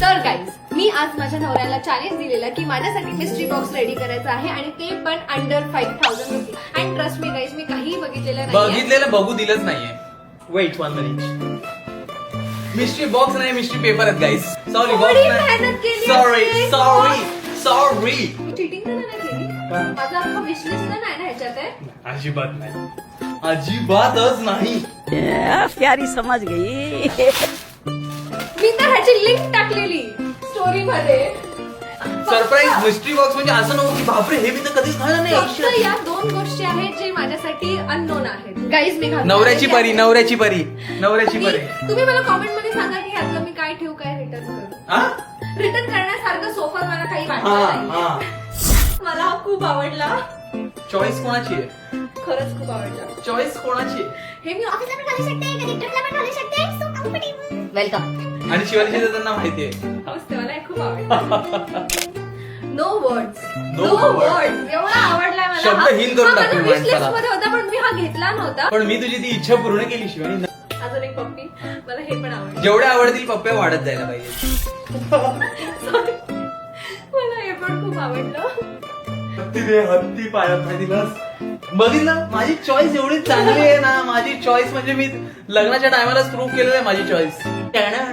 तर गाईज, मी आज माझ्या नवऱ्याला चॅलेंज दिलेला की माझ्यासाठी मिस्ट्री बॉक्स रेडी करायचा आहे आणि ते पण under 5000 rupees. And trust me guys, मी काहीही बघितलेलं बघू दिलंच नाहीये. Wait 1 minute. मिस्ट्री बॉक्स नाही, मिस्ट्री पेपर आहेत गाईज. सॉरी बॉक्स नाही. सॉरी चिटिंग तर नाही केली. माझा अख्खा विशलिस्ट नाही ना ह्याच्यात आहे. अजिबात नाही, अजिबातच नाही. प्यारी समझ गई. मी तर ह्याची लिंक टाकलेली स्टोरी मध्ये. सरप्राईज मिस्ट्री बॉक्स म्हणजे असं नव्हतं की बापरे हे मी तर कधीच खाल्लं फक्त नाही. या 2 गोष्टी आहेत जे माझ्यासाठी अननोन आहेत. गाईज, मी घालते. नवऱ्याची परी. तुम्ही मला कॉमेंट मध्ये सांगा की ह्यातलं मी काय ठेवू, काय रिटर्न करू. रिटर्न करण्यासारखं सोफर मला काही वाटलं नाही. मला हा खूप आवडला. चॉईस कोणाची आहे? खरंच खूप आवडला. चॉईस कोणाची आहे? हे मी ऑफिसला पण घालू शकते, कधी ट्रिपला पण घालू शकते. So comfortable. वेलकम. आणि शिवाजी त्यांना माहितीये. मस्त, मला हे खूप आवडलं. No words. No words. एवढा आवडलाय मला. शब्दहीन करून हा टाकली माझ्या wish list माणसाला. मध्ये होता पण मी हा घेतला नव्हता. पण मी तुझी ती इच्छा पूर्ण केली शिवानी. अजून एक पप्पी. मला हे पण आवडलं. जेवढे आवडतील पप्प्या वाढत जायला पाहिजे. मला हे पण खूप आवडलं. हत्ती पायात नाही दिलास. बघितलं, माझी चॉईस एवढी चांगली आहे ना. माझी चॉईस म्हणजे मी लग्नाच्या टायमालाच प्रूव्ह केलेलं आहे माझी choice.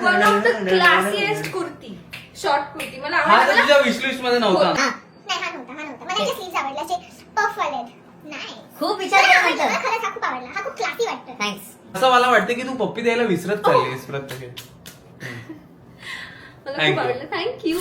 One of the classiest kurti, short kurti. मला हा तर आवडला. तुझ्या विशलिस्ट मध्ये नव्हता. नाही हा नव्हता मला याचे स्लीव्स आवडले असे पफ वाले नाही खूप विचार केला मला म्हणतो. खरंच हा खूप आवडला हा खूप क्लासी वाटतं थँक्स. असं मला वाटतं की तू पप्पी द्यायला विसरत चाललीस प्रत्येक. मला Thank खूप you. आवडलं. थँक्यू.